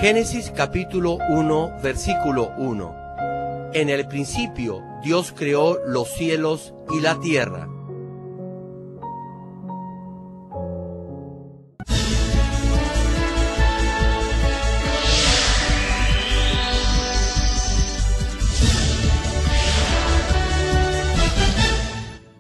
Génesis capítulo 1, versículo 1. En el principio Dios creó los cielos y la tierra.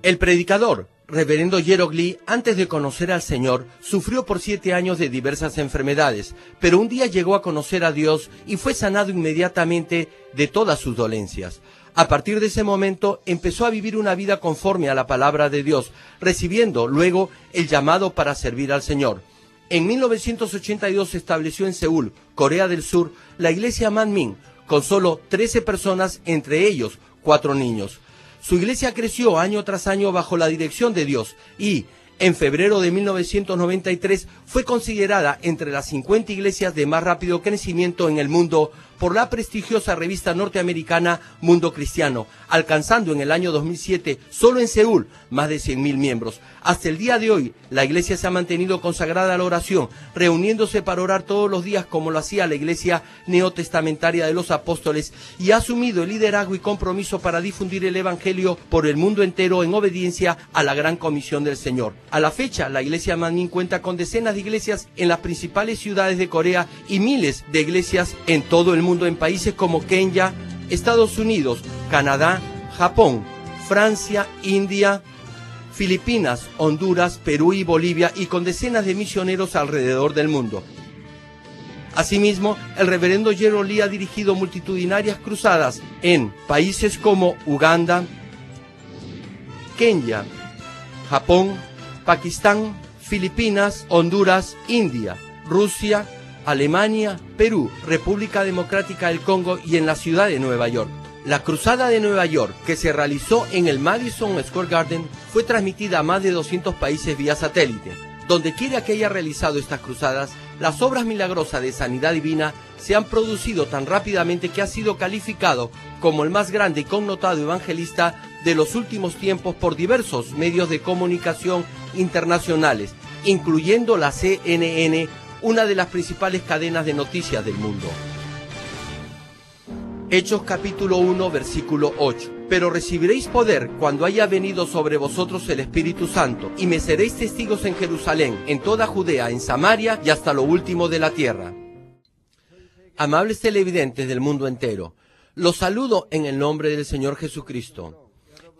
El predicador, reverendo Gerald Lee, antes de conocer al Señor, sufrió por 7 años de diversas enfermedades, pero un día llegó a conocer a Dios y fue sanado inmediatamente de todas sus dolencias. A partir de ese momento, empezó a vivir una vida conforme a la palabra de Dios, recibiendo luego el llamado para servir al Señor. En 1982 se estableció en Seúl, Corea del Sur, la iglesia Manmin, con solo 13 personas, entre ellos 4 niños. Su iglesia creció año tras año bajo la dirección de Dios y, en febrero de 1993, fue considerada entre las 50 iglesias de más rápido crecimiento en el mundo por la prestigiosa revista norteamericana Mundo Cristiano, alcanzando en el año 2007, solo en Seúl, más de 100.000 miembros. Hasta el día de hoy, la iglesia se ha mantenido consagrada a la oración, reuniéndose para orar todos los días como lo hacía la iglesia neotestamentaria de los apóstoles, y ha asumido el liderazgo y compromiso para difundir el evangelio por el mundo entero en obediencia a la gran comisión del Señor. A la fecha, la iglesia Manmin cuenta con decenas de iglesias en las principales ciudades de Corea y miles de iglesias en todo el mundo, en países como Kenia, Estados Unidos, Canadá, Japón, Francia, India, Filipinas, Honduras, Perú y Bolivia, y con decenas de misioneros alrededor del mundo. Asimismo, el reverendo Gerald Lee ha dirigido multitudinarias cruzadas en países como Uganda, Kenia, Japón, Pakistán, Filipinas, Honduras, India, Rusia, Alemania, Perú, República Democrática del Congo y en la ciudad de Nueva York. La Cruzada de Nueva York, que se realizó en el Madison Square Garden, fue transmitida a más de 200 países vía satélite. Donde quiera que haya realizado estas cruzadas, las obras milagrosas de sanidad divina se han producido tan rápidamente que ha sido calificado como el más grande y connotado evangelista de los últimos tiempos por diversos medios de comunicación internacionales, incluyendo la CNN, una de las principales cadenas de noticias del mundo. Hechos capítulo 1, versículo 8. Pero recibiréis poder cuando haya venido sobre vosotros el Espíritu Santo, y me seréis testigos en Jerusalén, en toda Judea, en Samaria y hasta lo último de la tierra. Amables televidentes del mundo entero, los saludo en el nombre del Señor Jesucristo.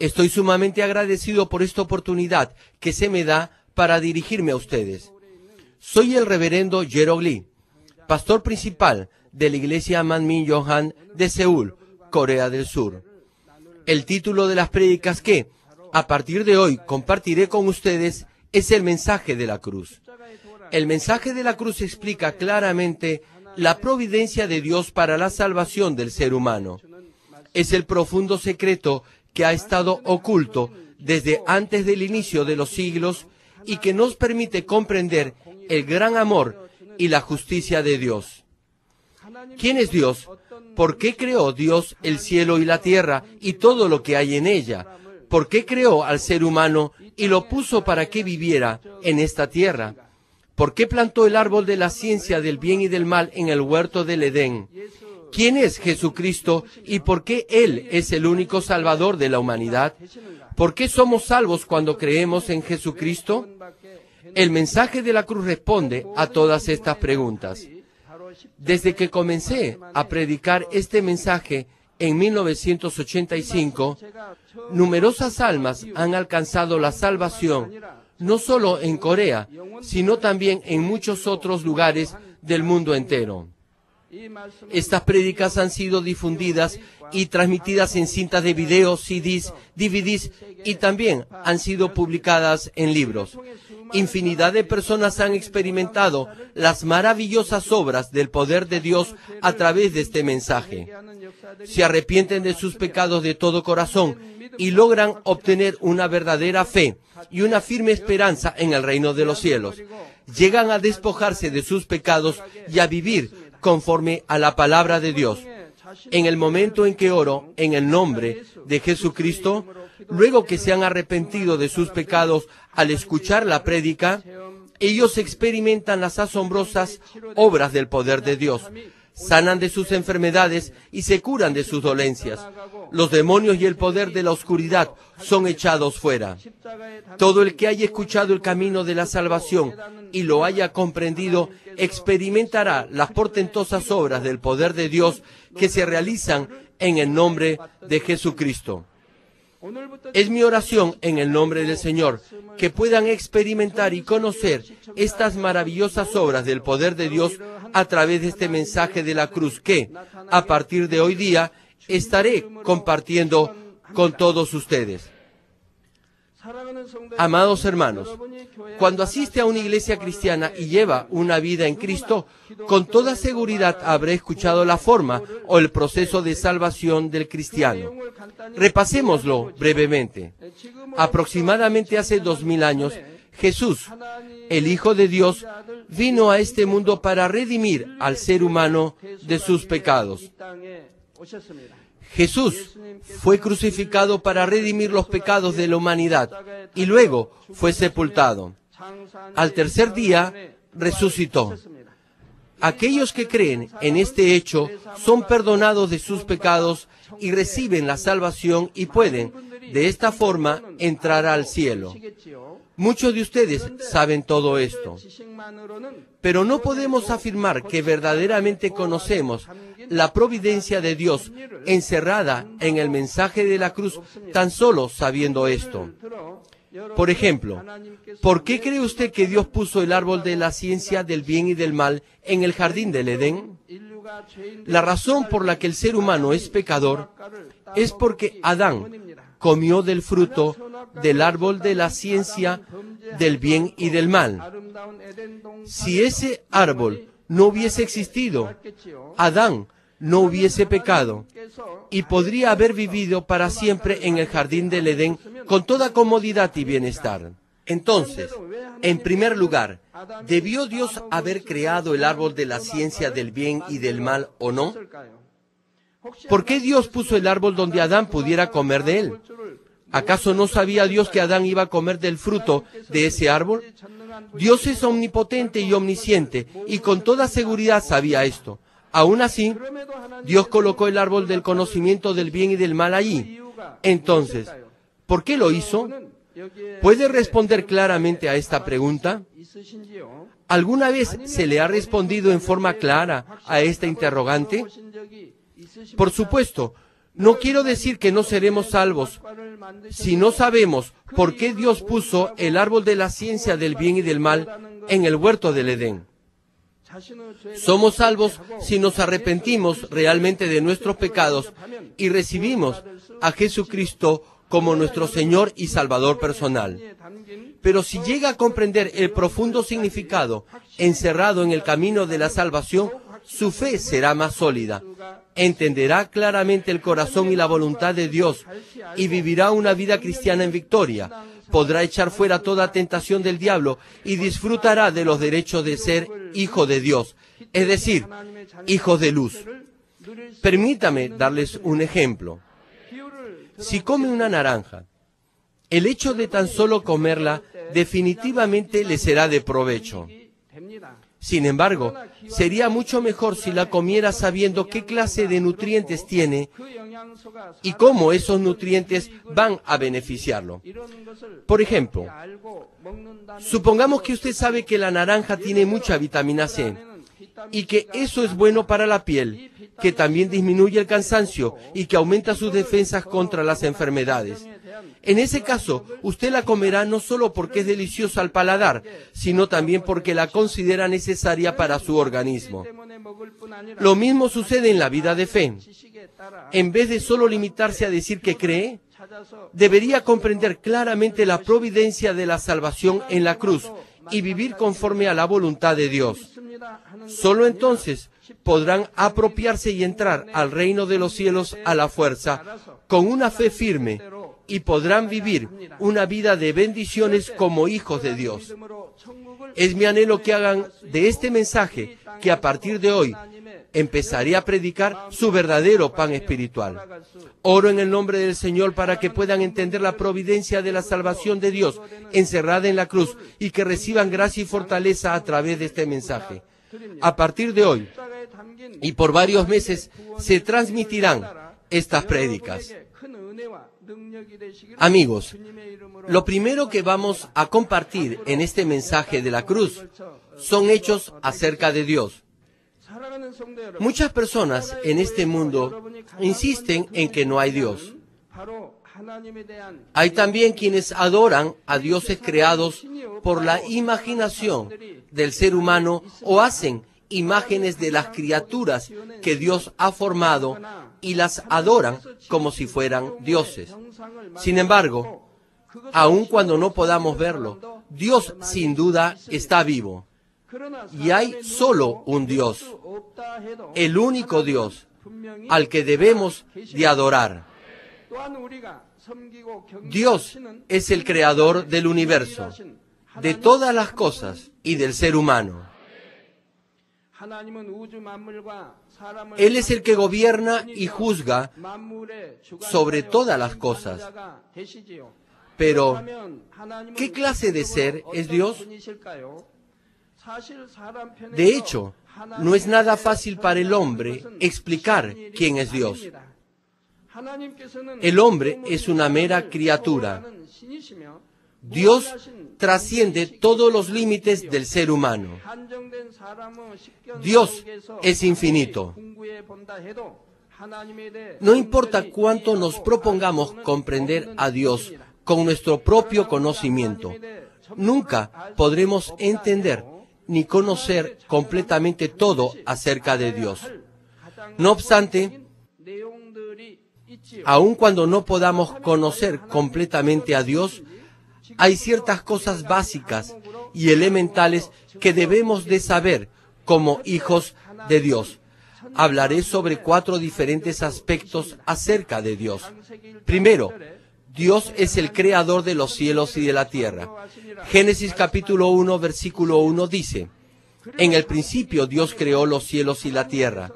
Estoy sumamente agradecido por esta oportunidad que se me da para dirigirme a ustedes. Soy el reverendo Gerald Lee, pastor principal de la iglesia Manmin Yonghan de Seúl, Corea del Sur. El título de las prédicas que, a partir de hoy, compartiré con ustedes es el mensaje de la cruz. El mensaje de la cruz explica claramente la providencia de Dios para la salvación del ser humano. Es el profundo secreto que ha estado oculto desde antes del inicio de los siglos y que nos permite comprender el gran amor y la justicia de Dios. ¿Quién es Dios? ¿Por qué creó Dios el cielo y la tierra y todo lo que hay en ella? ¿Por qué creó al ser humano y lo puso para que viviera en esta tierra? ¿Por qué plantó el árbol de la ciencia del bien y del mal en el huerto del Edén? ¿Quién es Jesucristo y por qué Él es el único Salvador de la humanidad? ¿Por qué somos salvos cuando creemos en Jesucristo? El mensaje de la cruz responde a todas estas preguntas. Desde que comencé a predicar este mensaje en 1985, numerosas almas han alcanzado la salvación, no solo en Corea, sino también en muchos otros lugares del mundo entero. Estas prédicas han sido difundidas y transmitidas en cintas de video, CDs, DVDs y también han sido publicadas en libros. Infinidad de personas han experimentado las maravillosas obras del poder de Dios a través de este mensaje. Se arrepienten de sus pecados de todo corazón y logran obtener una verdadera fe y una firme esperanza en el reino de los cielos. Llegan a despojarse de sus pecados y a vivir conforme a la palabra de Dios. En el momento en que oro en el nombre de Jesucristo, luego que se han arrepentido de sus pecados al escuchar la prédica, Ellos experimentan las asombrosas obras del poder de Dios, sanan de sus enfermedades y se curan de sus dolencias. Los demonios y el poder de la oscuridad son echados fuera. Todo el que haya escuchado el camino de la salvación y lo haya comprendido, experimentará las portentosas obras del poder de Dios que se realizan en el nombre de Jesucristo. Es mi oración en el nombre del Señor que puedan experimentar y conocer estas maravillosas obras del poder de Dios a través de este mensaje de la cruz que, a partir de hoy día, estaré compartiendo con todos ustedes. Amados hermanos, cuando asiste a una iglesia cristiana y lleva una vida en Cristo, con toda seguridad habrá escuchado la forma o el proceso de salvación del cristiano. Repasémoslo brevemente. Aproximadamente hace 2000 años, Jesús, el Hijo de Dios, vino a este mundo para redimir al ser humano de sus pecados. Jesús fue crucificado para redimir los pecados de la humanidad y luego fue sepultado. Al tercer día resucitó. Aquellos que creen en este hecho son perdonados de sus pecados y reciben la salvación y pueden, de esta forma, entrar al cielo. Muchos de ustedes saben todo esto, pero no podemos afirmar que verdaderamente conocemos la providencia de Dios encerrada en el mensaje de la cruz tan solo sabiendo esto. Por ejemplo, ¿por qué cree usted que Dios puso el árbol de la ciencia del bien y del mal en el jardín del Edén? La razón por la que el ser humano es pecador es porque Adán comió del fruto del árbol de la ciencia del bien y del mal. Si ese árbol no hubiese existido, Adán no hubiese pecado y podría haber vivido para siempre en el jardín del Edén con toda comodidad y bienestar. Entonces, en primer lugar, ¿debió Dios haber creado el árbol de la ciencia del bien y del mal o no? ¿Por qué Dios puso el árbol donde Adán pudiera comer de él? ¿Acaso no sabía Dios que Adán iba a comer del fruto de ese árbol? Dios es omnipotente y omnisciente, y con toda seguridad sabía esto. Aún así, Dios colocó el árbol del conocimiento del bien y del mal allí. Entonces, ¿por qué lo hizo? ¿Puede responder claramente a esta pregunta? ¿Alguna vez se le ha respondido en forma clara a esta interrogante? Por supuesto, no quiero decir que no seremos salvos si no sabemos por qué Dios puso el árbol de la ciencia del bien y del mal en el huerto del Edén. Somos salvos si nos arrepentimos realmente de nuestros pecados y recibimos a Jesucristo como nuestro Señor y Salvador personal. Pero si llega a comprender el profundo significado encerrado en el camino de la salvación, su fe será más sólida. Entenderá claramente el corazón y la voluntad de Dios y vivirá una vida cristiana en victoria. Podrá echar fuera toda tentación del diablo y disfrutará de los derechos de ser hijo de Dios, es decir, hijos de luz. Permítame darles un ejemplo. Si come una naranja, el hecho de tan solo comerla definitivamente le será de provecho. Sin embargo, sería mucho mejor si la comiera sabiendo qué clase de nutrientes tiene y cómo esos nutrientes van a beneficiarlo. Por ejemplo, supongamos que usted sabe que la naranja tiene mucha vitamina C y que eso es bueno para la piel, que también disminuye el cansancio y que aumenta sus defensas contra las enfermedades. En ese caso, usted la comerá no solo porque es deliciosa al paladar, sino también porque la considera necesaria para su organismo. Lo mismo sucede en la vida de fe. En vez de solo limitarse a decir que cree, debería comprender claramente la providencia de la salvación en la cruz y vivir conforme a la voluntad de Dios. Solo entonces podrán apropiarse y entrar al reino de los cielos a la fuerza, con una fe firme, y podrán vivir una vida de bendiciones como hijos de Dios. Es mi anhelo que hagan de este mensaje, que a partir de hoy empezaré a predicar su verdadero pan espiritual. Oro en el nombre del Señor para que puedan entender la providencia de la salvación de Dios encerrada en la cruz y que reciban gracia y fortaleza a través de este mensaje. A partir de hoy y por varios meses se transmitirán estas prédicas. Amigos, lo primero que vamos a compartir en este mensaje de la cruz son hechos acerca de Dios. Muchas personas en este mundo insisten en que no hay Dios. Hay también quienes adoran a dioses creados por la imaginación del ser humano o hacen imágenes de las criaturas que Dios ha formado y las adoran como si fueran dioses. Sin embargo, aun cuando no podamos verlo, Dios sin duda está vivo. Y hay solo un Dios, el único Dios, al que debemos de adorar. Dios es el creador del universo, de todas las cosas y del ser humano. Él es el que gobierna y juzga sobre todas las cosas. Pero, ¿qué clase de ser es Dios? De hecho, no es nada fácil para el hombre explicar quién es Dios. El hombre es una mera criatura. Dios trasciende todos los límites del ser humano. Dios es infinito. No importa cuánto nos propongamos comprender a Dios con nuestro propio conocimiento, nunca podremos entender ni conocer completamente todo acerca de Dios. No obstante, aun cuando no podamos conocer completamente a Dios, hay ciertas cosas básicas y elementales que debemos de saber como hijos de Dios. Hablaré sobre 4 diferentes aspectos acerca de Dios. Primero, Dios es el creador de los cielos y de la tierra. Génesis capítulo 1, versículo 1 dice: en el principio Dios creó los cielos y la tierra.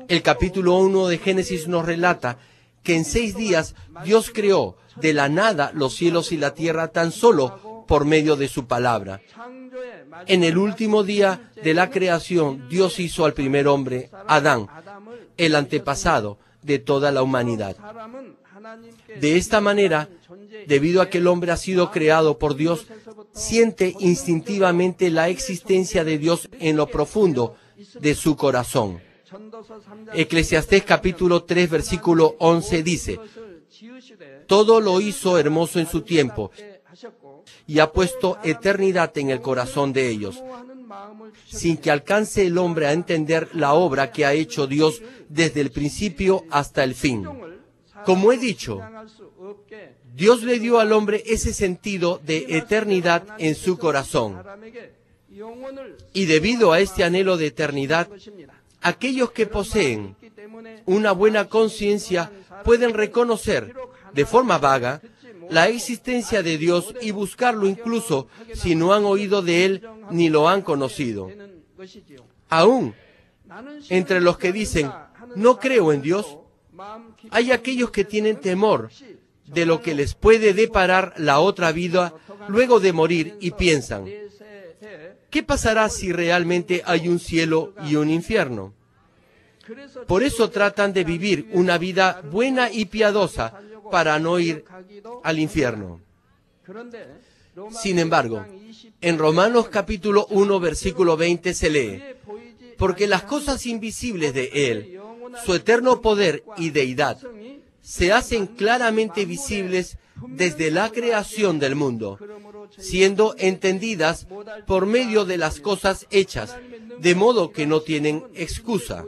El capítulo 1 de Génesis nos relata que en 6 días Dios creó de la nada los cielos y la tierra tan solo por medio de su palabra. En el último día de la creación, Dios hizo al primer hombre, Adán, el antepasado de toda la humanidad. De esta manera, debido a que el hombre ha sido creado por Dios, siente instintivamente la existencia de Dios en lo profundo de su corazón. Eclesiastés capítulo 3, versículo 11 dice: todo lo hizo hermoso en su tiempo, y ha puesto eternidad en el corazón de ellos, sin que alcance el hombre a entender la obra que ha hecho Dios desde el principio hasta el fin. Como he dicho, Dios le dio al hombre ese sentido de eternidad en su corazón. Y debido a este anhelo de eternidad, aquellos que poseen una buena conciencia pueden reconocer, de forma vaga, la existencia de Dios y buscarlo incluso si no han oído de Él ni lo han conocido. Aún entre los que dicen, no creo en Dios, hay aquellos que tienen temor de lo que les puede deparar la otra vida luego de morir y piensan, ¿qué pasará si realmente hay un cielo y un infierno? Por eso tratan de vivir una vida buena y piadosa para no ir al infierno. Sin embargo, en Romanos capítulo 1, versículo 20 se lee: porque las cosas invisibles de Él, su eterno poder y deidad, se hacen claramente visibles desde la creación del mundo, siendo entendidas por medio de las cosas hechas, de modo que no tienen excusa.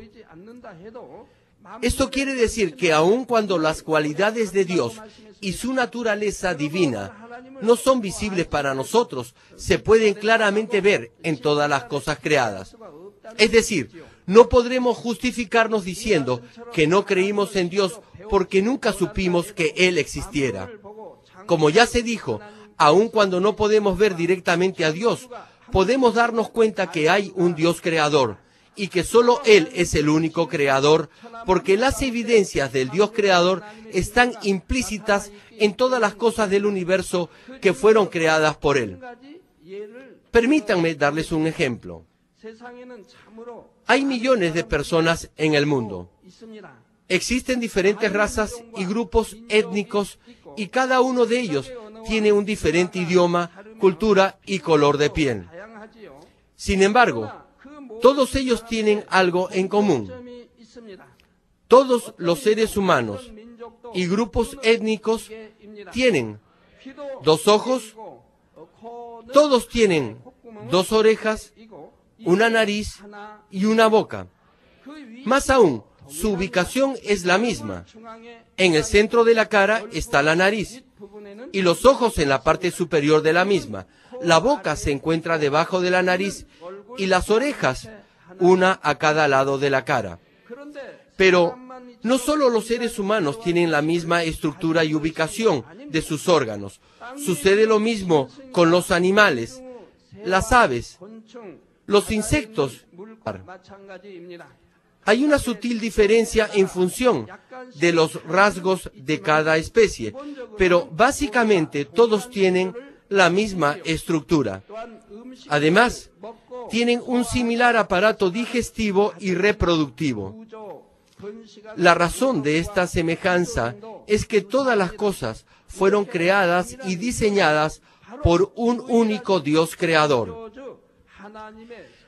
Esto quiere decir que aun cuando las cualidades de Dios y su naturaleza divina no son visibles para nosotros, se pueden claramente ver en todas las cosas creadas. Es decir, no podremos justificarnos diciendo que no creímos en Dios porque nunca supimos que Él existiera. Como ya se dijo, aun cuando no podemos ver directamente a Dios, podemos darnos cuenta que hay un Dios creador y que solo Él es el único creador, porque las evidencias del Dios creador están implícitas en todas las cosas del universo que fueron creadas por Él. Permítanme darles un ejemplo. Hay millones de personas en el mundo. Existen diferentes razas y grupos étnicos y cada uno de ellos tiene un diferente idioma, cultura y color de piel. Sin embargo, todos ellos tienen algo en común. Todos los seres humanos y grupos étnicos tienen 2 ojos, todos tienen 2 orejas, una nariz y una boca. Más aún, su ubicación es la misma. En el centro de la cara está la nariz y los ojos en la parte superior de la misma. La boca se encuentra debajo de la nariz y las orejas, una a cada lado de la cara. Pero no solo los seres humanos tienen la misma estructura y ubicación de sus órganos. Sucede lo mismo con los animales, las aves, los insectos. Hay una sutil diferencia en función de los rasgos de cada especie, pero básicamente todos tienen la misma estructura. Además, tienen un similar aparato digestivo y reproductivo. La razón de esta semejanza es que todas las cosas fueron creadas y diseñadas por un único Dios creador.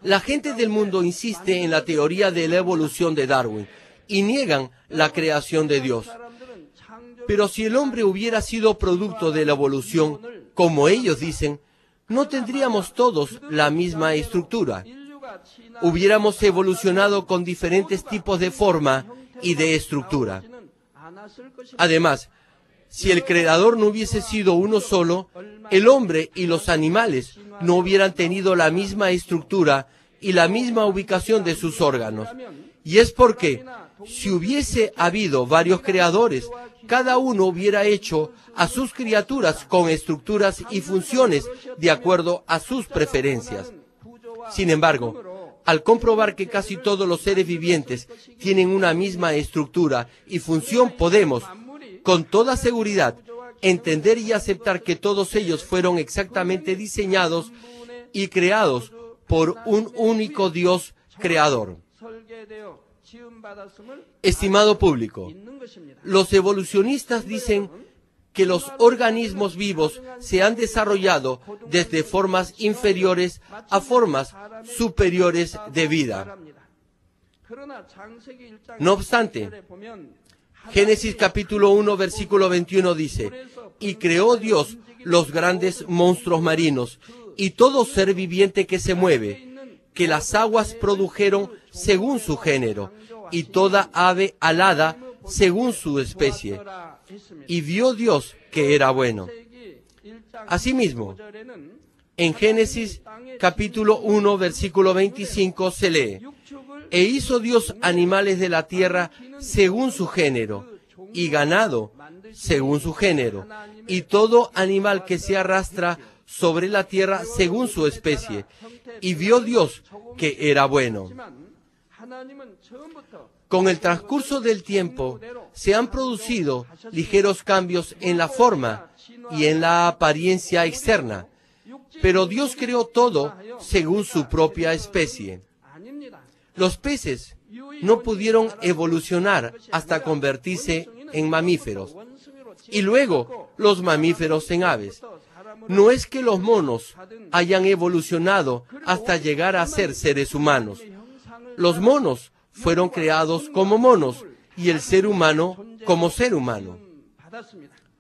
La gente del mundo insiste en la teoría de la evolución de Darwin y niegan la creación de Dios. Pero si el hombre hubiera sido producto de la evolución, como ellos dicen, no tendríamos todos la misma estructura. Hubiéramos evolucionado con diferentes tipos de forma y de estructura. Además, si el creador no hubiese sido uno solo, el hombre y los animales no hubieran tenido la misma estructura y la misma ubicación de sus órganos. Y es porque, si hubiese habido varios creadores, cada uno hubiera hecho a sus criaturas con estructuras y funciones de acuerdo a sus preferencias. Sin embargo, al comprobar que casi todos los seres vivientes tienen una misma estructura y función, podemos, con toda seguridad, entender y aceptar que todos ellos fueron exactamente diseñados y creados por un único Dios creador. Estimado público, los evolucionistas dicen que los organismos vivos se han desarrollado desde formas inferiores a formas superiores de vida. No obstante, Génesis capítulo 1, versículo 21 dice: y creó Dios los grandes monstruos marinos y todo ser viviente que se mueve, que las aguas produjeron según su género, y toda ave alada según su especie. Y vio Dios que era bueno. Asimismo, en Génesis capítulo 1, versículo 25 se lee: e hizo Dios animales de la tierra según su género, y ganado según su género, y todo animal que se arrastra sobre la tierra según su especie. Y vio Dios que era bueno. Con el transcurso del tiempo se han producido ligeros cambios en la forma y en la apariencia externa, pero Dios creó todo según su propia especie. Los peces no pudieron evolucionar hasta convertirse en mamíferos, y luego los mamíferos en aves. No es que los monos hayan evolucionado hasta llegar a ser seres humanos. Los monos fueron creados como monos y el ser humano como ser humano.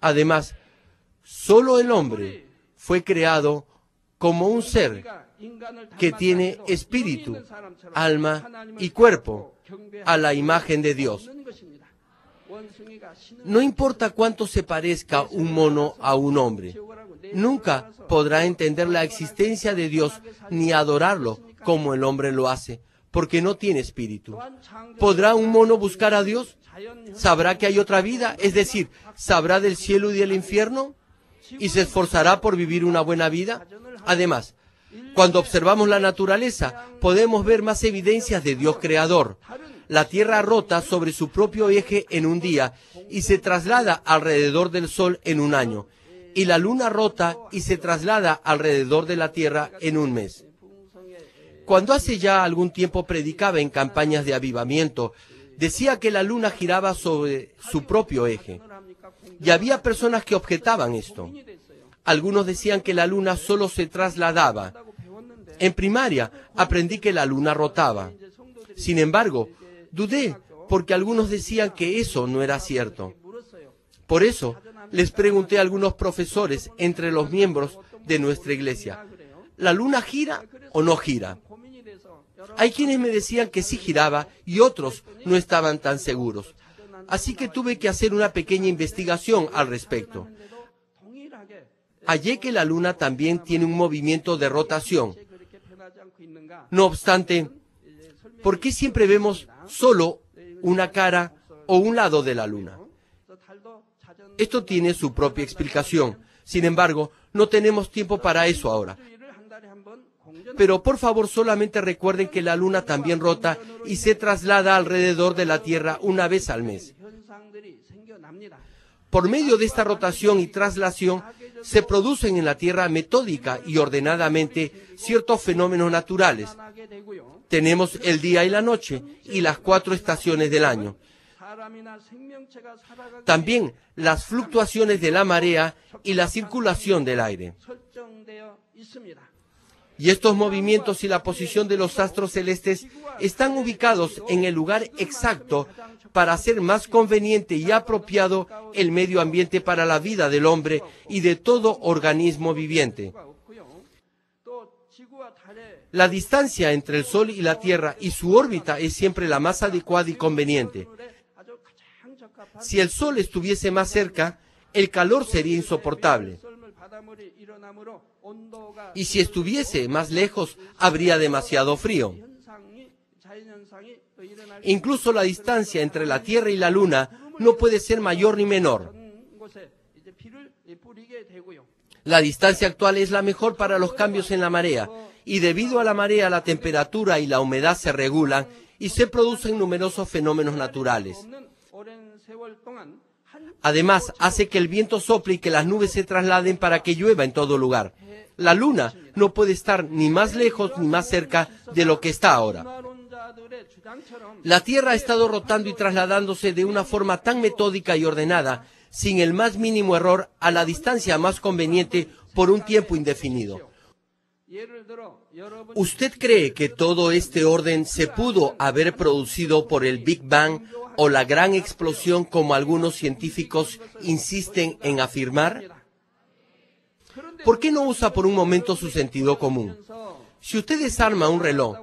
Además, solo el hombre fue creado como un ser que tiene espíritu, alma y cuerpo a la imagen de Dios. No importa cuánto se parezca un mono a un hombre, nunca podrá entender la existencia de Dios ni adorarlo como el hombre lo hace, porque no tiene espíritu. ¿Podrá un mono buscar a Dios? ¿Sabrá que hay otra vida? Es decir, ¿sabrá del cielo y del infierno? ¿Y se esforzará por vivir una buena vida? Además, Cuando observamos la naturaleza, podemos ver más evidencias de Dios creador. La Tierra rota sobre su propio eje en un día y se traslada alrededor del Sol en un año. Y la Luna rota y se traslada alrededor de la Tierra en un mes. Cuando hace ya algún tiempo predicaba en campañas de avivamiento, decía que la Luna giraba sobre su propio eje. Y había personas que objetaban esto. Algunos decían que la Luna solo se trasladaba. En primaria aprendí que la Luna rotaba. Sin embargo, dudé porque algunos decían que eso no era cierto. Por eso, les pregunté a algunos profesores entre los miembros de nuestra iglesia, ¿la Luna gira o no gira? Hay quienes me decían que sí giraba y otros no estaban tan seguros. Así que tuve que hacer una pequeña investigación al respecto. Hallé que la Luna también tiene un movimiento de rotación. No obstante, ¿por qué siempre vemos solo una cara o un lado de la Luna? Esto tiene su propia explicación. Sin embargo, no tenemos tiempo para eso ahora. Pero por favor solamente recuerden que la Luna también rota y se traslada alrededor de la Tierra una vez al mes. Por medio de esta rotación y traslación, se producen en la Tierra metódica y ordenadamente ciertos fenómenos naturales. Tenemos el día y la noche y las 4 estaciones del año. También las fluctuaciones de la marea y la circulación del aire. Y estos movimientos y la posición de los astros celestes están ubicados en el lugar exacto para hacer más conveniente y apropiado el medio ambiente para la vida del hombre y de todo organismo viviente. La distancia entre el Sol y la Tierra y su órbita es siempre la más adecuada y conveniente. Si el Sol estuviese más cerca, el calor sería insoportable. Y si estuviese más lejos, habría demasiado frío. Incluso la distancia entre la Tierra y la Luna no puede ser mayor ni menor. La distancia actual es la mejor para los cambios en la marea, y debido a la marea la temperatura y la humedad se regulan y se producen numerosos fenómenos naturales. Además, hace que el viento sople y que las nubes se trasladen para que llueva en todo lugar. La Luna no puede estar ni más lejos ni más cerca de lo que está ahora. La Tierra ha estado rotando y trasladándose de una forma tan metódica y ordenada, sin el más mínimo error, a la distancia más conveniente por un tiempo indefinido. ¿Usted cree que todo este orden se pudo haber producido por el Big Bang o la gran explosión como algunos científicos insisten en afirmar? ¿Por qué no usa por un momento su sentido común? Si usted desarma un reloj,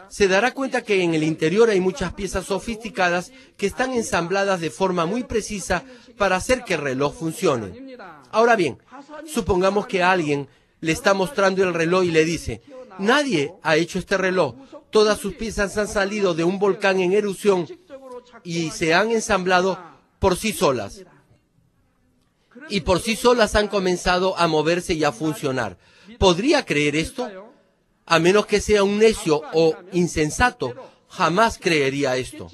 se dará cuenta que en el interior hay muchas piezas sofisticadas que están ensambladas de forma muy precisa para hacer que el reloj funcione. Ahora bien, supongamos que alguien le está mostrando el reloj y le dice, nadie ha hecho este reloj, todas sus piezas han salido de un volcán en erupción y se han ensamblado por sí solas. Y por sí solas han comenzado a moverse y a funcionar. ¿Podría creer esto? A menos que sea un necio o insensato, jamás creería esto.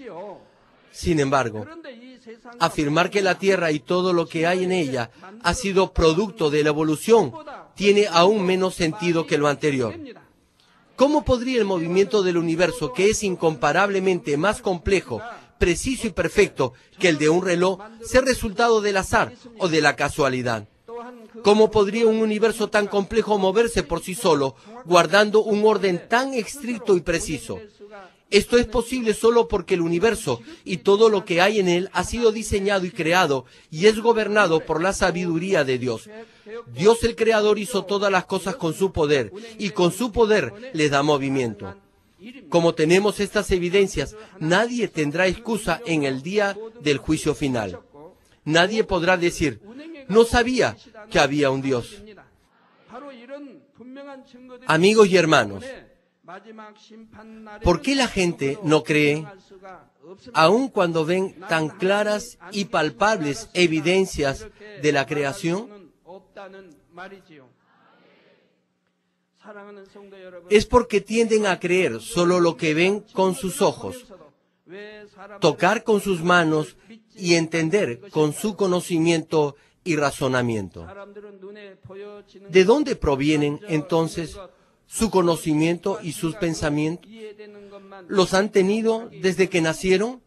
Sin embargo, afirmar que la Tierra y todo lo que hay en ella ha sido producto de la evolución tiene aún menos sentido que lo anterior. ¿Cómo podría el movimiento del universo, que es incomparablemente más complejo, preciso y perfecto que el de un reloj, ser resultado del azar o de la casualidad? ¿Cómo podría un universo tan complejo moverse por sí solo, guardando un orden tan estricto y preciso? Esto es posible solo porque el universo y todo lo que hay en él ha sido diseñado y creado y es gobernado por la sabiduría de Dios. Dios el Creador hizo todas las cosas con su poder y con su poder les da movimiento. Como tenemos estas evidencias, nadie tendrá excusa en el día del juicio final. Nadie podrá decir, no sabía que había un Dios. Amigos y hermanos, ¿por qué la gente no cree, aun cuando ven tan claras y palpables evidencias de la creación? es porque tienden a creer solo lo que ven con sus ojos, tocar con sus manos y entender con su conocimiento y razonamiento. ¿De dónde provienen entonces su conocimiento y sus pensamientos? ¿Los han tenido desde que nacieron?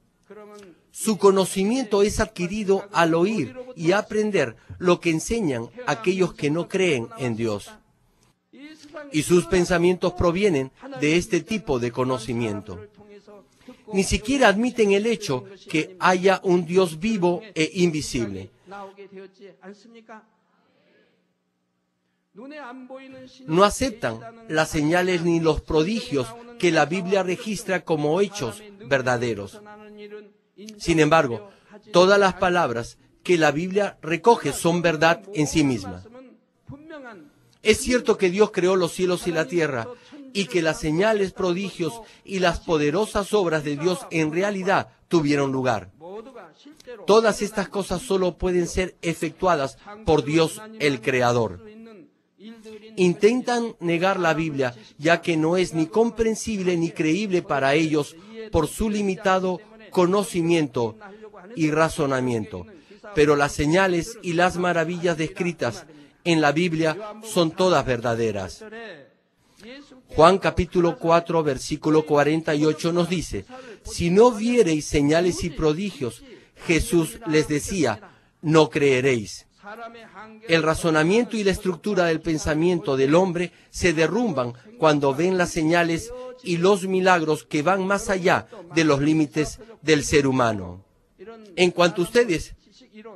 Su conocimiento es adquirido al oír y aprender lo que enseñan aquellos que no creen en Dios. Y sus pensamientos provienen de este tipo de conocimiento. Ni siquiera admiten el hecho que haya un Dios vivo e invisible. No aceptan las señales ni los prodigios que la Biblia registra como hechos verdaderos. Sin embargo, todas las palabras que la Biblia recoge son verdad en sí mismas. Es cierto que Dios creó los cielos y la tierra, y que las señales, prodigios y las poderosas obras de Dios en realidad tuvieron lugar. Todas estas cosas solo pueden ser efectuadas por Dios el Creador. Intentan negar la Biblia, ya que no es ni comprensible ni creíble para ellos por su limitado conocimiento y razonamiento. Pero las señales y las maravillas descritas en la Biblia son todas verdaderas. Juan capítulo 4, versículo 48 nos dice: si no viereis señales y prodigios, Jesús les decía, no creeréis. El razonamiento y la estructura del pensamiento del hombre se derrumban cuando ven las señales y los milagros que van más allá de los límites del ser humano. En cuanto a ustedes,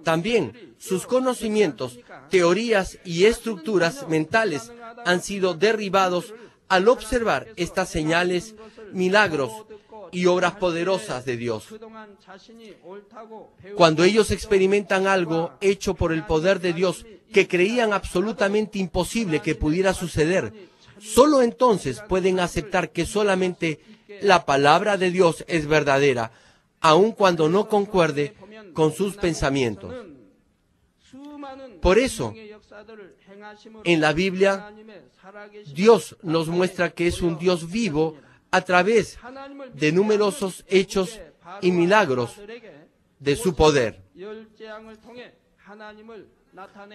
también sus conocimientos, teorías y estructuras mentales han sido derribados al observar estas señales, milagros y obras poderosas de Dios. Cuando ellos experimentan algo hecho por el poder de Dios que creían absolutamente imposible que pudiera suceder, solo entonces pueden aceptar que solamente la palabra de Dios es verdadera, aun cuando no concuerde con sus pensamientos. Por eso, en la Biblia, Dios nos muestra que es un Dios vivo a través de numerosos hechos y milagros de su poder.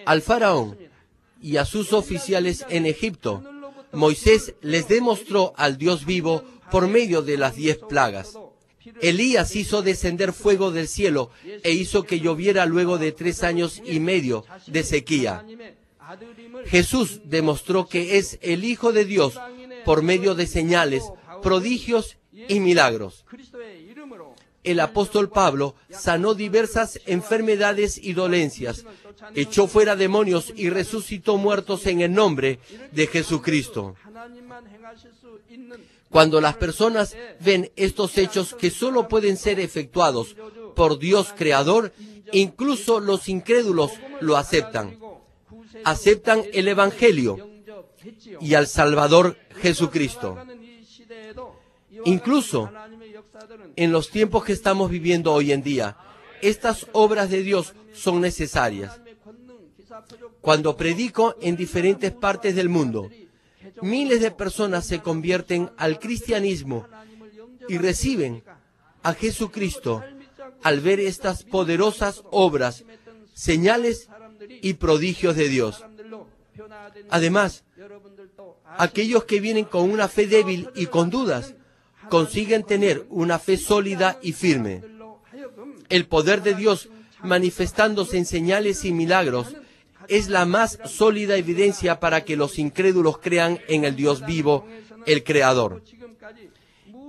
Al faraón y a sus oficiales en Egipto, Moisés les demostró al Dios vivo por medio de las 10 plagas. Elías hizo descender fuego del cielo e hizo que lloviera luego de 3 años y medio de sequía. Jesús demostró que es el Hijo de Dios por medio de señales, prodigios y milagros. El apóstol Pablo sanó diversas enfermedades y dolencias, echó fuera demonios y resucitó muertos en el nombre de Jesucristo. Cuando las personas ven estos hechos que solo pueden ser efectuados por Dios Creador, incluso los incrédulos lo aceptan. Aceptan el Evangelio y al Salvador Jesucristo. Incluso en los tiempos que estamos viviendo hoy en día, estas obras de Dios son necesarias. Cuando predico en diferentes partes del mundo, miles de personas se convierten al cristianismo y reciben a Jesucristo al ver estas poderosas obras, señales y prodigios de Dios. Además, aquellos que vienen con una fe débil y con dudas, consiguen tener una fe sólida y firme. El poder de Dios manifestándose en señales y milagros es la más sólida evidencia para que los incrédulos crean en el Dios vivo, el Creador.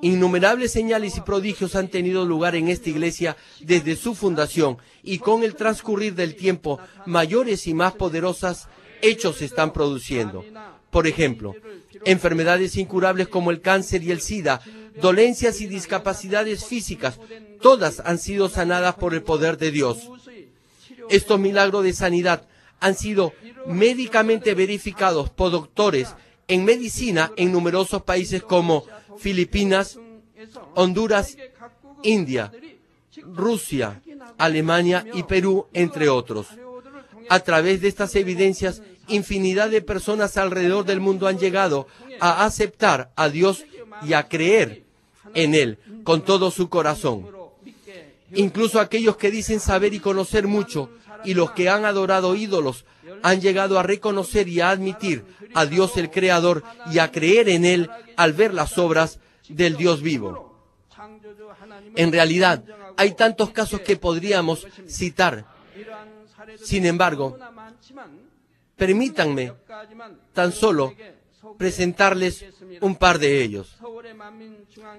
Innumerables señales y prodigios han tenido lugar en esta iglesia desde su fundación, y con el transcurrir del tiempo, mayores y más poderosas hechos se están produciendo. Por ejemplo, enfermedades incurables como el cáncer y el SIDA, dolencias y discapacidades físicas, todas han sido sanadas por el poder de Dios. Estos milagros de sanidad han sido médicamente verificados por doctores en medicina en numerosos países como Filipinas, Honduras, India, Rusia, Alemania y Perú, entre otros. A través de estas evidencias infinidad de personas alrededor del mundo han llegado a aceptar a Dios y a creer en Él con todo su corazón. Incluso aquellos que dicen saber y conocer mucho y los que han adorado ídolos han llegado a reconocer y a admitir a Dios el Creador y a creer en Él al ver las obras del Dios vivo. En realidad, hay tantos casos que podríamos citar. Sin embargo, permítanme tan solo presentarles un par de ellos.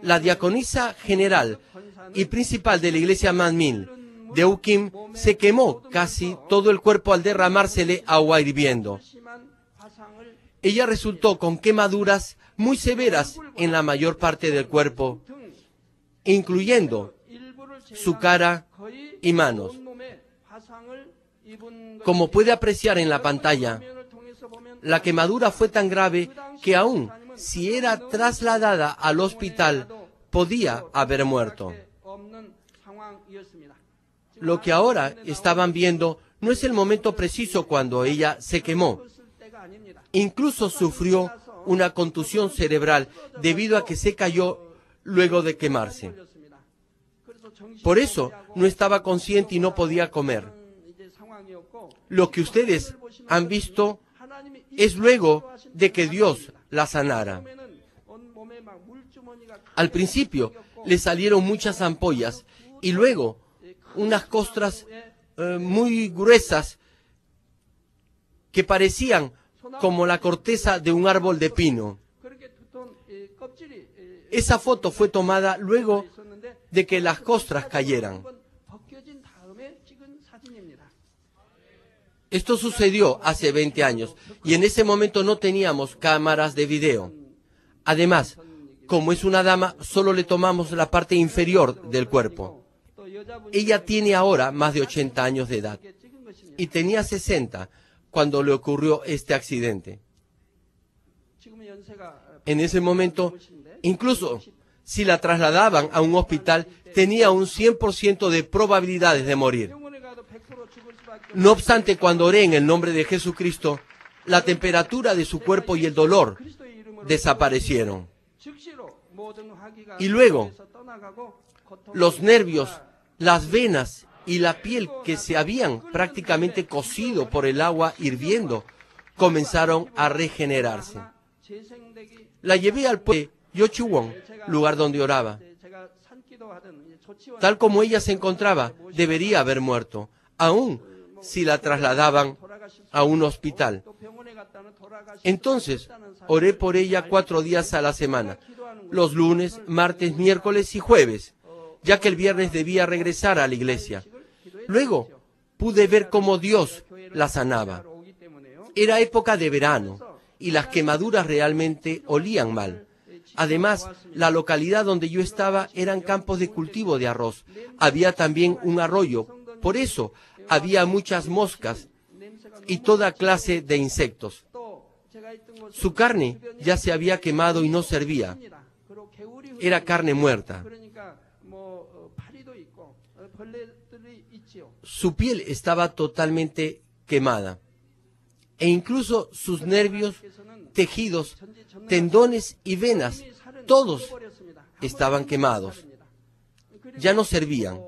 La diaconisa general y principal de la iglesia Manmin de Ukim se quemó casi todo el cuerpo al derramársele agua hirviendo. Ella resultó con quemaduras muy severas en la mayor parte del cuerpo, incluyendo su cara y manos. Como puede apreciar en la pantalla, la quemadura fue tan grave que aún si era trasladada al hospital, podía haber muerto. Lo que ahora estaban viendo no es el momento preciso cuando ella se quemó. Incluso sufrió una contusión cerebral debido a que se cayó luego de quemarse. Por eso no estaba consciente y no podía comer. Lo que ustedes han visto es luego de que Dios la sanara. Al principio le salieron muchas ampollas y luego unas costras muy gruesas que parecían como la corteza de un árbol de pino. Esa foto fue tomada luego de que las costras cayeran. Esto sucedió hace 20 años y en ese momento no teníamos cámaras de video. Además, como es una dama, solo le tomamos la parte inferior del cuerpo. Ella tiene ahora más de 80 años de edad y tenía 60 cuando le ocurrió este accidente. En ese momento, incluso si la trasladaban a un hospital, tenía un 100% de probabilidades de morir. No obstante, cuando oré en el nombre de Jesucristo, la temperatura de su cuerpo y el dolor desaparecieron. Y luego, los nervios, las venas y la piel que se habían prácticamente cocido por el agua hirviendo, comenzaron a regenerarse. La llevé al pueblo de Yochiwon, lugar donde oraba. Tal como ella se encontraba, debería haber muerto, aún si la trasladaban a un hospital. Entonces, oré por ella 4 días a la semana, los lunes, martes, miércoles y jueves, ya que el viernes debía regresar a la iglesia. Luego, pude ver cómo Dios la sanaba. Era época de verano y las quemaduras realmente olían mal. Además, la localidad donde yo estaba eran campos de cultivo de arroz. Había también un arroyo, por eso había muchas moscas y toda clase de insectos. Su carne ya se había quemado y no servía. Era carne muerta. Su piel estaba totalmente quemada. E incluso sus nervios, tejidos, tendones y venas, todos estaban quemados. Ya no servían.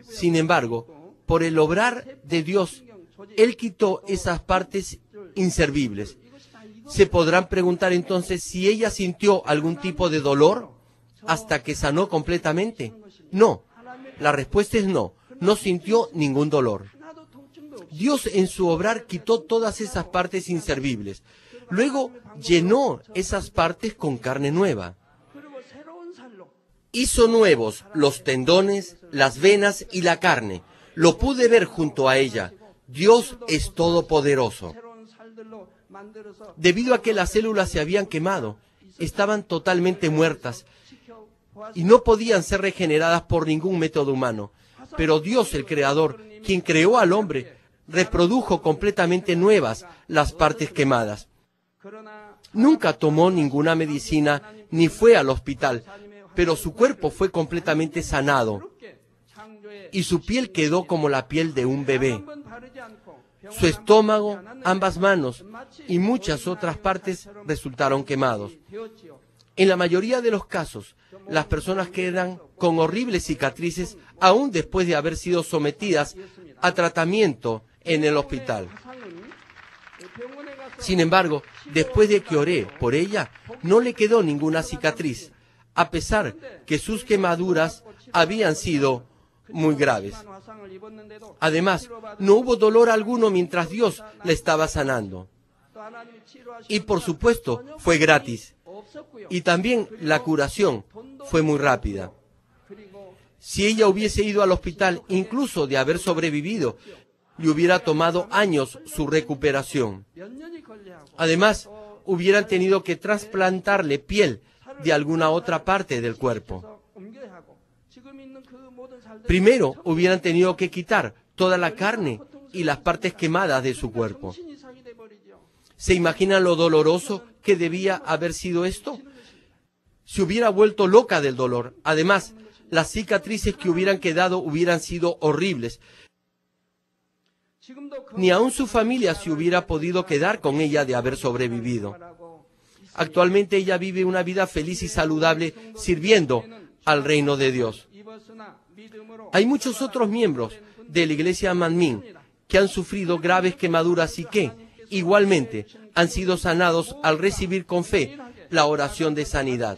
Sin embargo, por el obrar de Dios, Él quitó esas partes inservibles. Se podrán preguntar entonces si ella sintió algún tipo de dolor hasta que sanó completamente. No, la respuesta es no, no sintió ningún dolor. Dios en su obrar quitó todas esas partes inservibles. Luego llenó esas partes con carne nueva. Hizo nuevos los tendones, las venas y la carne. Lo pude ver junto a ella. Dios es todopoderoso. Debido a que las células se habían quemado, estaban totalmente muertas y no podían ser regeneradas por ningún método humano. Pero Dios, el Creador, quien creó al hombre, reprodujo completamente nuevas las partes quemadas. Nunca tomó ninguna medicina ni fue al hospital, pero su cuerpo fue completamente sanado y su piel quedó como la piel de un bebé. Su estómago, ambas manos y muchas otras partes resultaron quemados. En la mayoría de los casos, las personas quedan con horribles cicatrices aún después de haber sido sometidas a tratamiento en el hospital. Sin embargo, después de que oré por ella, no le quedó ninguna cicatriz, a pesar que sus quemaduras habían sido muy graves. Además, no hubo dolor alguno mientras Dios la estaba sanando. Y por supuesto, fue gratis. Y también la curación fue muy rápida. Si ella hubiese ido al hospital, incluso de haber sobrevivido, le hubiera tomado años su recuperación. Además, hubieran tenido que trasplantarle piel de alguna otra parte del cuerpo. Primero, hubieran tenido que quitar toda la carne y las partes quemadas de su cuerpo. ¿Se imaginan lo doloroso que debía haber sido esto? Se hubiera vuelto loca del dolor. Además, las cicatrices que hubieran quedado hubieran sido horribles. Ni aun su familia se hubiera podido quedar con ella de haber sobrevivido. Actualmente ella vive una vida feliz y saludable sirviendo al reino de Dios. Hay muchos otros miembros de la iglesia Manmin que han sufrido graves quemaduras y que, igualmente, han sido sanados al recibir con fe la oración de sanidad.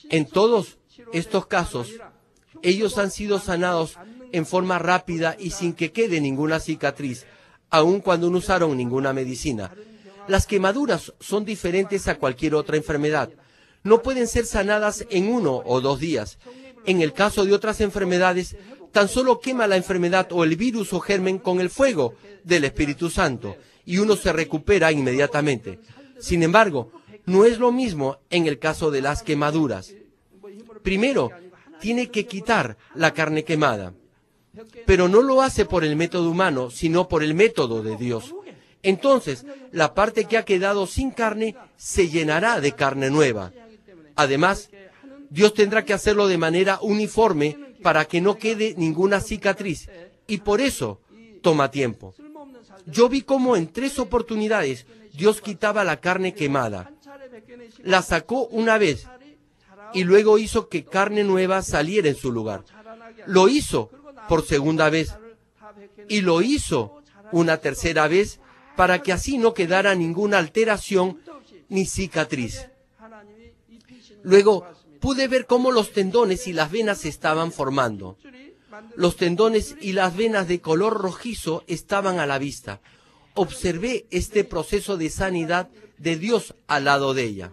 En todos estos casos, ellos han sido sanados en forma rápida y sin que quede ninguna cicatriz, aun cuando no usaron ninguna medicina. Las quemaduras son diferentes a cualquier otra enfermedad. No pueden ser sanadas en 1 o 2 días. En el caso de otras enfermedades, tan solo quema la enfermedad o el virus o germen con el fuego del Espíritu Santo y uno se recupera inmediatamente. Sin embargo, no es lo mismo en el caso de las quemaduras. Primero, tiene que quitar la carne quemada, pero no lo hace por el método humano, sino por el método de Dios. Entonces, la parte que ha quedado sin carne se llenará de carne nueva. Además, Dios tendrá que hacerlo de manera uniforme para que no quede ninguna cicatriz, y por eso toma tiempo. Yo vi cómo en 3 oportunidades Dios quitaba la carne quemada. La sacó una vez y luego hizo que carne nueva saliera en su lugar. Lo hizo por segunda vez y lo hizo una tercera vez para que así no quedara ninguna alteración ni cicatriz. Luego pude ver cómo los tendones y las venas se estaban formando. Los tendones y las venas de color rojizo estaban a la vista. Observé este proceso de sanidad de Dios al lado de ella.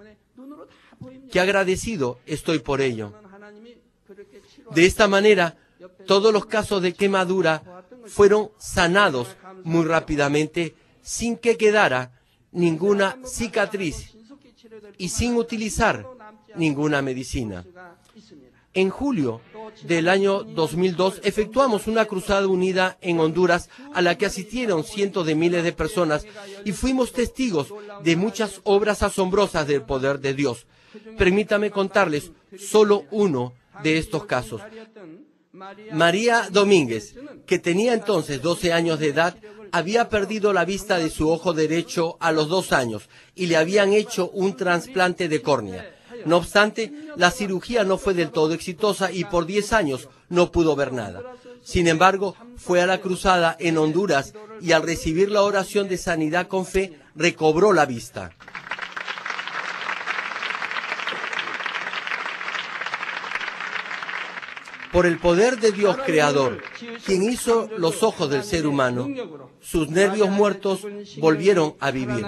Qué agradecido estoy por ello. De esta manera, todos los casos de quemadura fueron sanados muy rápidamente, sin que quedara ninguna cicatriz y sin utilizar ninguna medicina. En julio del año 2002 efectuamos una cruzada unida en Honduras a la que asistieron cientos de miles de personas y fuimos testigos de muchas obras asombrosas del poder de Dios. Permítame contarles solo uno de estos casos. María Domínguez, que tenía entonces 12 años de edad, había perdido la vista de su ojo derecho a los 2 años y le habían hecho un trasplante de córnea. No obstante, la cirugía no fue del todo exitosa y por 10 años no pudo ver nada. Sin embargo, fue a la cruzada en Honduras y al recibir la oración de sanidad con fe, recobró la vista. Por el poder de Dios Creador, quien hizo los ojos del ser humano, sus nervios muertos volvieron a vivir.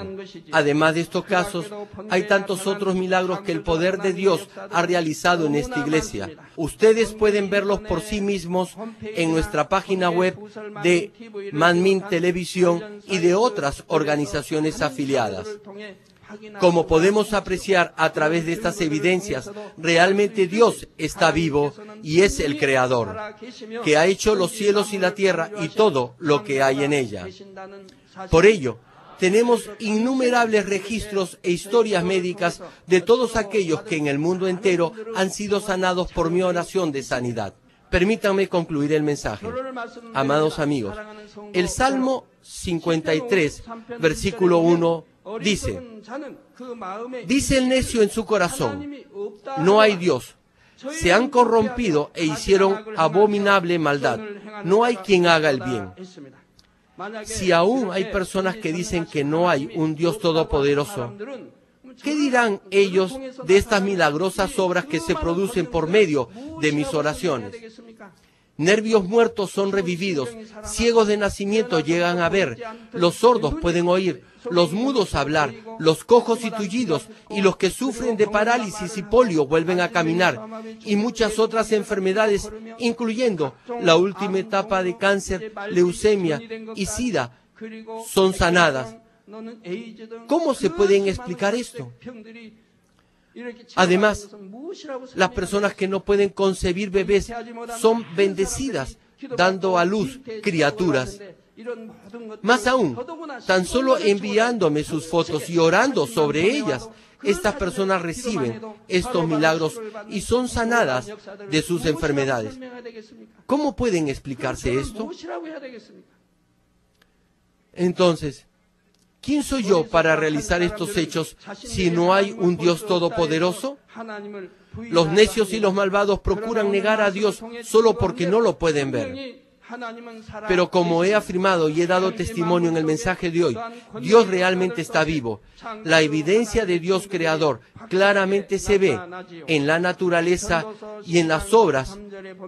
Además de estos casos, hay tantos otros milagros que el poder de Dios ha realizado en esta iglesia. Ustedes pueden verlos por sí mismos en nuestra página web de Manmin Televisión y de otras organizaciones afiliadas. Como podemos apreciar a través de estas evidencias, realmente Dios está vivo y es el Creador, que ha hecho los cielos y la tierra y todo lo que hay en ella. Por ello, tenemos innumerables registros e historias médicas de todos aquellos que en el mundo entero han sido sanados por mi oración de sanidad. Permítanme concluir el mensaje. Amados amigos, el Salmo 53, versículo 1, dice el necio en su corazón, no hay Dios. Se han corrompido e hicieron abominable maldad. No hay quien haga el bien. Si aún hay personas que dicen que no hay un Dios todopoderoso, ¿qué dirán ellos de estas milagrosas obras que se producen por medio de mis oraciones? Nervios muertos son revividos, ciegos de nacimiento llegan a ver, los sordos pueden oír, los mudos hablar, los cojos y tullidos, y los que sufren de parálisis y polio vuelven a caminar, y muchas otras enfermedades, incluyendo la última etapa de cáncer, leucemia y sida, son sanadas. ¿Cómo se pueden explicar esto? Además, las personas que no pueden concebir bebés son bendecidas, dando a luz criaturas. Más aún, tan solo enviándome sus fotos y orando sobre ellas, estas personas reciben estos milagros y son sanadas de sus enfermedades. ¿Cómo pueden explicarse esto? Entonces, ¿quién soy yo para realizar estos hechos si no hay un Dios todopoderoso? Los necios y los malvados procuran negar a Dios solo porque no lo pueden ver. Pero como he afirmado y he dado testimonio en el mensaje de hoy, Dios realmente está vivo. La evidencia de Dios creador claramente se ve en la naturaleza y en las obras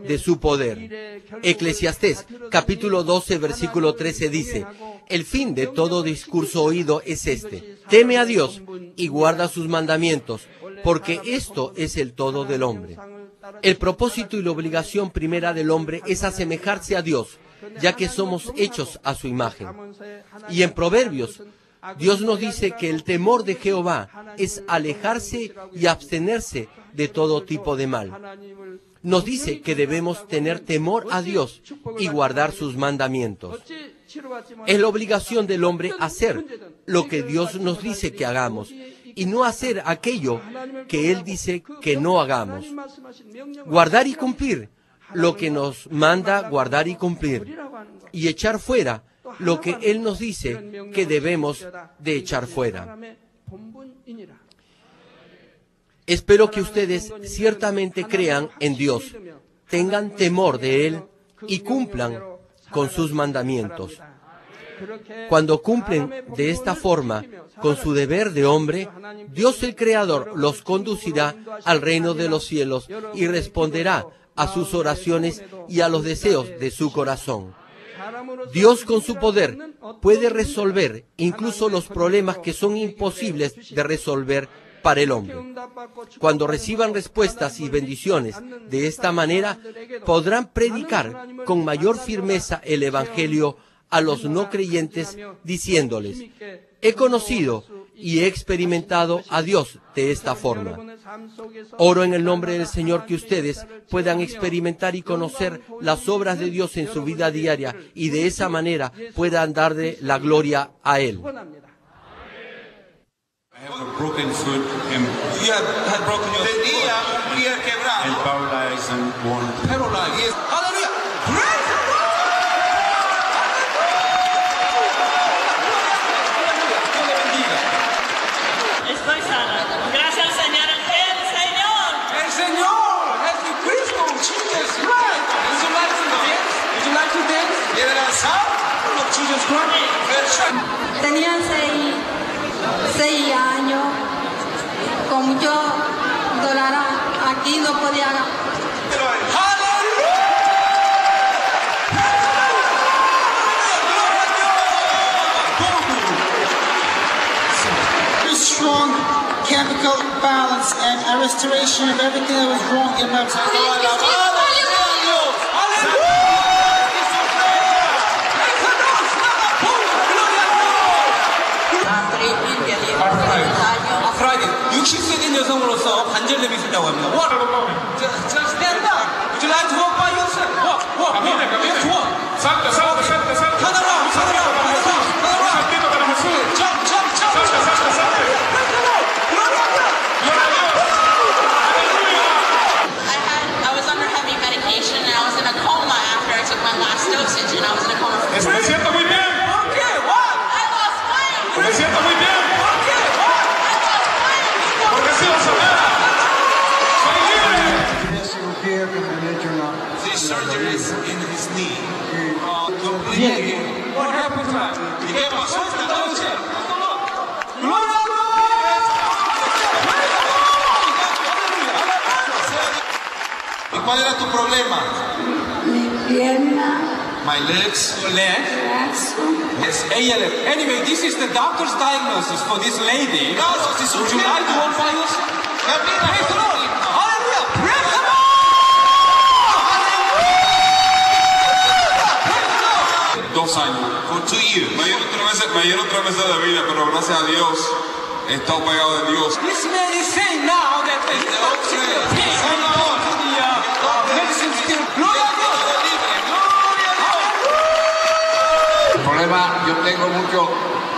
de su poder. Eclesiastés, capítulo 12, versículo 13 dice, el fin de todo discurso oído es este, teme a Dios y guarda sus mandamientos, porque esto es el todo del hombre. El propósito y la obligación primera del hombre es asemejarse a Dios, ya que somos hechos a su imagen. Y en Proverbios, Dios nos dice que el temor de Jehová es alejarse y abstenerse de todo tipo de mal. Nos dice que debemos tener temor a Dios y guardar sus mandamientos. Es la obligación del hombre hacer lo que Dios nos dice que hagamos y no hacer aquello que Él dice que no hagamos. Guardar y cumplir lo que nos manda guardar y cumplir y echar fuera lo que Él nos dice que debemos de echar fuera. Espero que ustedes ciertamente crean en Dios, tengan temor de Él y cumplan con sus mandamientos. Cuando cumplen de esta forma con su deber de hombre, Dios el Creador los conducirá al reino de los cielos y responderá a sus oraciones y a los deseos de su corazón. Dios con su poder puede resolver incluso los problemas que son imposibles de resolver para el hombre. Cuando reciban respuestas y bendiciones de esta manera, podrán predicar con mayor firmeza el Evangelio a los no creyentes, diciéndoles, he conocido y he experimentado a Dios de esta forma. Oro en el nombre del Señor que ustedes puedan experimentar y conocer las obras de Dios en su vida diaria y de esa manera puedan darle la gloria a Él. I have a broken foot and You had broken your foot. and paralyzed and worn. Paralyzed. Yes. Hallelujah. Praise the Lord. Estoy sana. Gracias al Señor. El Señor, Jesucristo, Jesus Christ. Would you like to dance? Would you like to dance? ¿Quieren danzar? Look, Jesus Christ. Tenía 6 años, con mucho dolor aquí, no podía. Very strong chemical balance and a restoration of everything that was wrong in my body. 아프라이드 60세 된 여성으로서 관절염이 있다고 합니다. Just stand up. Would you like to walk by yourself? Walk. Yes, walk. Salta. Turn around. Jump. I was under heavy medication and I was Eso me siento muy bien. Okay, what? Me siento muy bien. Okay, what? Porque he sido sanada. Soy libre. This surgery is in his knee. What happened to that? ¿Y qué pasó esta noche? Gloria a ¿Y cuál era tu problema? Mi pierna, My legs. Your leg? brazo. Yes, ALF. Anyway, this is the doctor's diagnosis for this lady. Would you like to one by yourself? Praise the Lord. Hallelujah. Praise the Lord. Hallelujah. 2 años. For 2 years. Me dieron 3 meses de vida, pero gracias a Dios he estado pegado de Dios. This man is saying now that the pain to the medicine still. Gloria a Dios. El problema yo tengo mucho,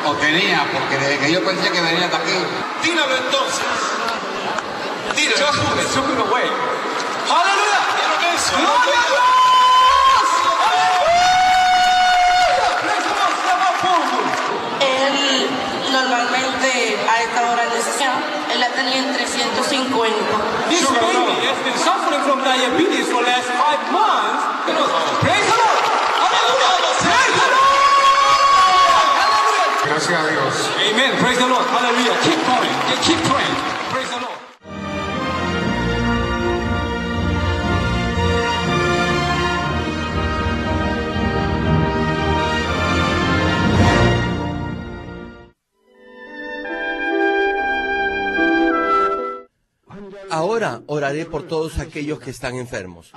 o tenía, porque desde que yo pensé que venía hasta aquí. Tíralo entonces. Tíralo. Took it away. Hallelujah. Tíralo eso. Gloria a Dios. Praise the Lord. Step up forward. Él normalmente a esta hora de sesión, él la tenía en 350. This baby has been suffering from diabetes for the last 5 months. Praise the Lord. Hallelujah. Praise the Lord. Hallelujah. Gracias a Dios. Amen. Praise the Lord. Hallelujah. Keep going. Keep praying. Praise the Lord. Ahora oraré por todos aquellos que están enfermos.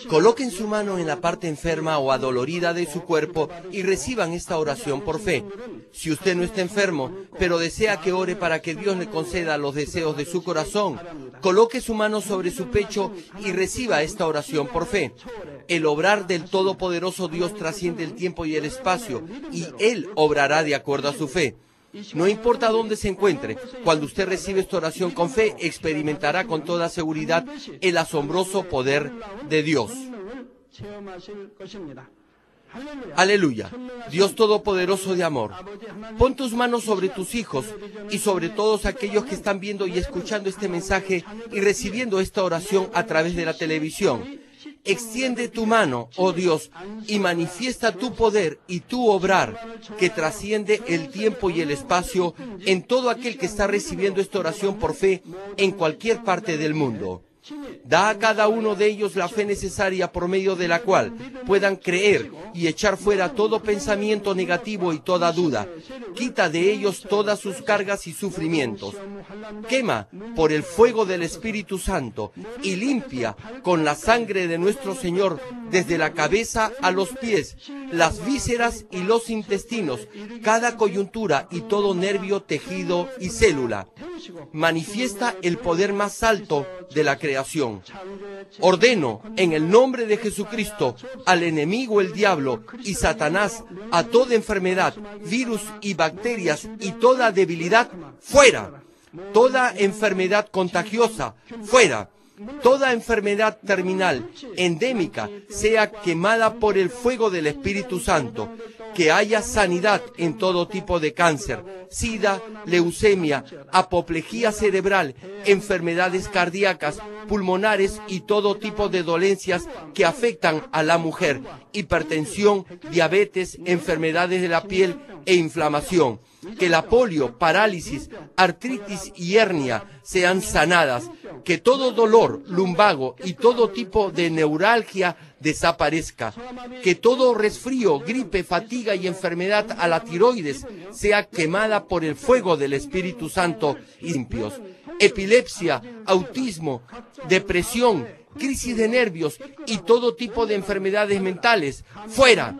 Coloquen su mano en la parte enferma o adolorida de su cuerpo y reciban esta oración por fe. Si usted no está enfermo, pero desea que ore para que Dios le conceda los deseos de su corazón, coloque su mano sobre su pecho y reciba esta oración por fe. El obrar del Todopoderoso Dios trasciende el tiempo y el espacio, y Él obrará de acuerdo a su fe. No importa dónde se encuentre, cuando usted recibe esta oración con fe, experimentará con toda seguridad el asombroso poder de Dios. Aleluya. Dios Todopoderoso de amor, pon tus manos sobre tus hijos y sobre todos aquellos que están viendo y escuchando este mensaje y recibiendo esta oración a través de la televisión. Extiende tu mano, oh Dios, y manifiesta tu poder y tu obrar, que trasciende el tiempo y el espacio en todo aquel que está recibiendo esta oración por fe en cualquier parte del mundo. Da a cada uno de ellos la fe necesaria por medio de la cual puedan creer y echar fuera todo pensamiento negativo y toda duda. Quita de ellos todas sus cargas y sufrimientos. Quema por el fuego del Espíritu Santo y limpia con la sangre de nuestro Señor desde la cabeza a los pies, las vísceras y los intestinos, cada coyuntura y todo nervio, tejido y célula. Manifiesta el poder más alto de la creación. Ordeno en el nombre de Jesucristo al enemigo, el diablo y Satanás, a toda enfermedad, virus y bacterias y toda debilidad, fuera. Toda enfermedad contagiosa, fuera. Toda enfermedad terminal, endémica, sea quemada por el fuego del Espíritu Santo. Que haya sanidad en todo tipo de cáncer, sida, leucemia, apoplejía cerebral, enfermedades cardíacas, pulmonares y todo tipo de dolencias que afectan a la mujer, hipertensión, diabetes, enfermedades de la piel e inflamación. Que la polio, parálisis, artritis y hernia sean sanadas. Que todo dolor, lumbago y todo tipo de neuralgia desaparezca. Que todo resfrío, gripe, fatiga y enfermedad a la tiroides sea quemada por el fuego del Espíritu Santo y limpios. Epilepsia, autismo, depresión, crisis de nervios y todo tipo de enfermedades mentales, fuera.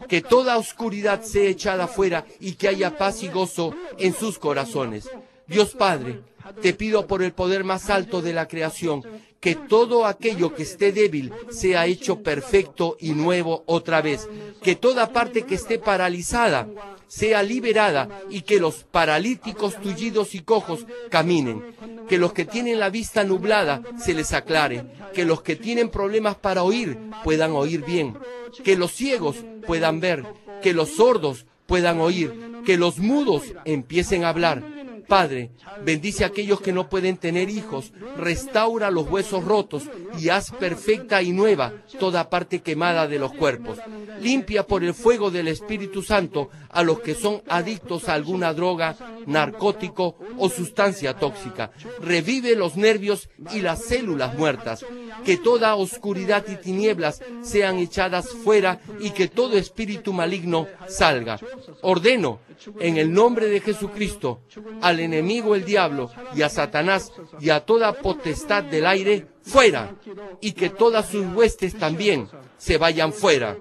Que toda oscuridad sea echada fuera y que haya paz y gozo en sus corazones. Dios Padre, te pido por el poder más alto de la creación, que todo aquello que esté débil sea hecho perfecto y nuevo otra vez. Que toda parte que esté paralizada sea liberada y que los paralíticos, tullidos y cojos caminen. Que los que tienen la vista nublada se les aclare. Que los que tienen problemas para oír puedan oír bien. Que los ciegos puedan ver. que los sordos puedan oír, que los mudos empiecen a hablar. Padre, bendice a aquellos que no pueden tener hijos, restaura los huesos rotos y haz perfecta y nueva toda parte quemada de los cuerpos. Limpia por el fuego del Espíritu Santo a los que son adictos a alguna droga, narcótico o sustancia tóxica. Revive los nervios y las células muertas. Que toda oscuridad y tinieblas sean echadas fuera y que todo espíritu maligno salga. Ordeno, en el nombre de Jesucristo, al enemigo el diablo y a Satanás y a toda potestad del aire, fuera, y que todas sus huestes también se vayan fuera.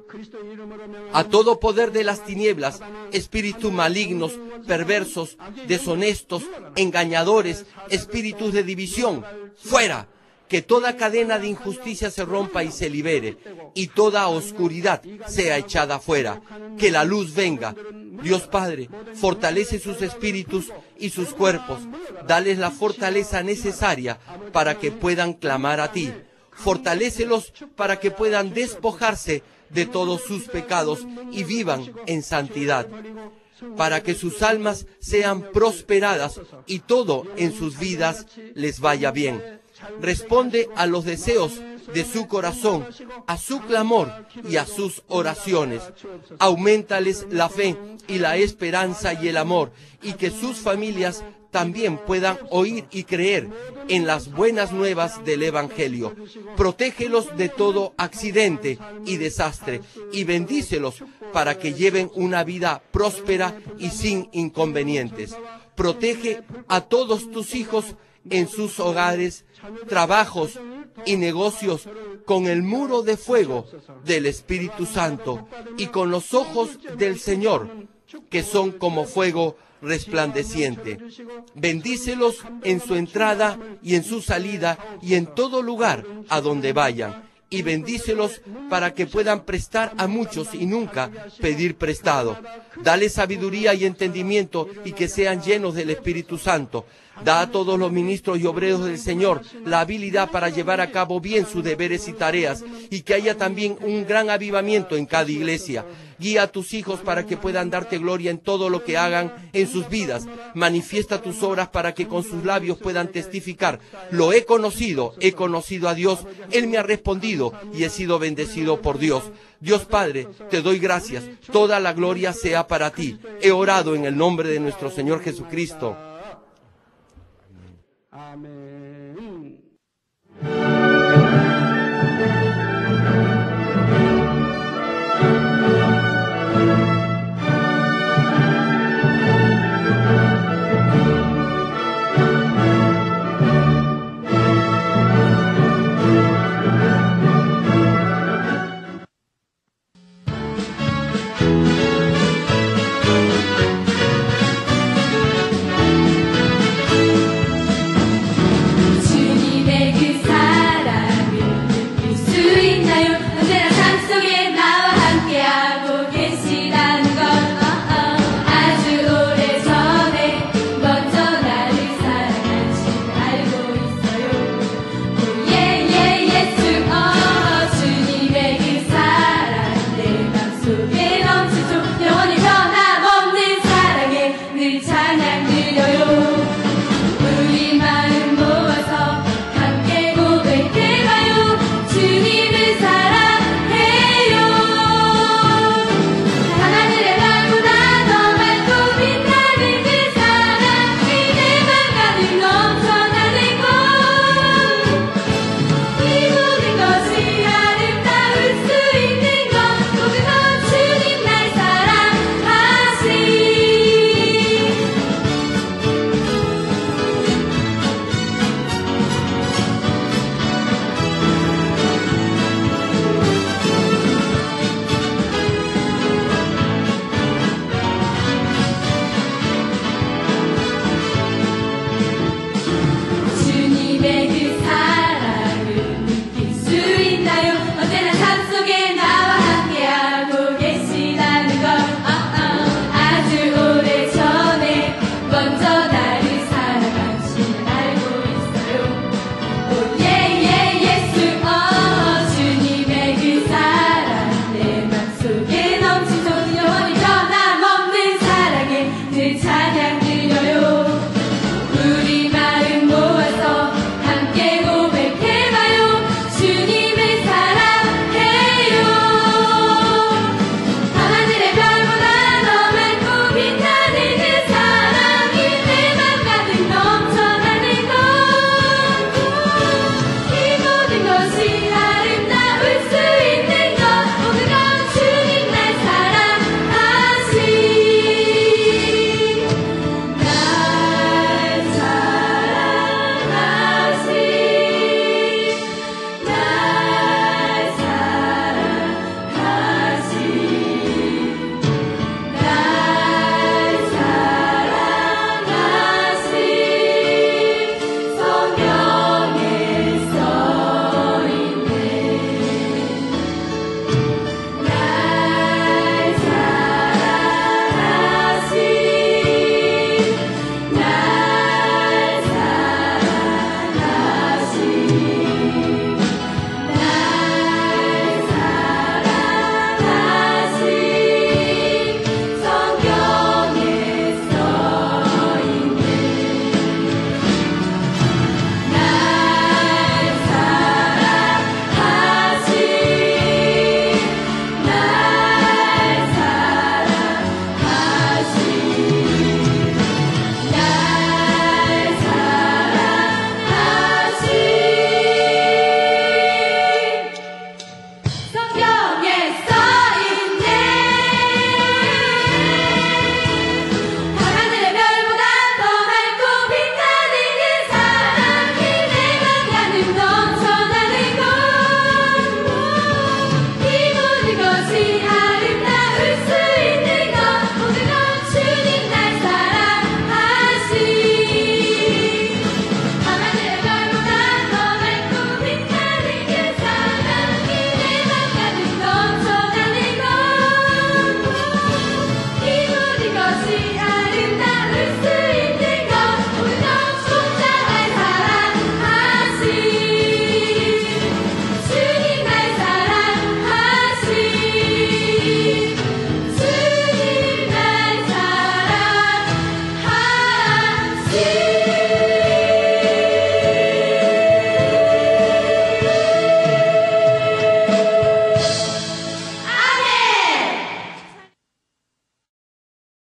A todo poder de las tinieblas, espíritus malignos, perversos, deshonestos, engañadores, espíritus de división, fuera. Que toda cadena de injusticia se rompa y se libere, y toda oscuridad sea echada fuera. Que la luz venga. Dios Padre, fortalece sus espíritus y sus cuerpos. Dales la fortaleza necesaria para que puedan clamar a ti. Fortalécelos para que puedan despojarse de todos sus pecados y vivan en santidad. Para que sus almas sean prosperadas y todo en sus vidas les vaya bien. Responde a los deseos de su corazón, a su clamor y a sus oraciones. Auméntales la fe y la esperanza y el amor, y que sus familias también puedan oír y creer en las buenas nuevas del Evangelio. Protégelos de todo accidente y desastre, y bendícelos para que lleven una vida próspera y sin inconvenientes. Protege a todos tus hijos en sus hogares, trabajos y negocios con el muro de fuego del Espíritu Santo y con los ojos del Señor, que son como fuego resplandeciente. Bendícelos en su entrada y en su salida y en todo lugar a donde vayan. Y bendícelos para que puedan prestar a muchos y nunca pedir prestado. Dale sabiduría y entendimiento y que sean llenos del Espíritu Santo. Da a todos los ministros y obreros del Señor la habilidad para llevar a cabo bien sus deberes y tareas, y que haya también un gran avivamiento en cada iglesia. Guía a tus hijos para que puedan darte gloria en todo lo que hagan en sus vidas. Manifiesta tus obras para que con sus labios puedan testificar: lo he conocido a Dios, Él me ha respondido y he sido bendecido por Dios. Dios Padre, te doy gracias, toda la gloria sea para ti. He orado en el nombre de nuestro Señor Jesucristo. Amén.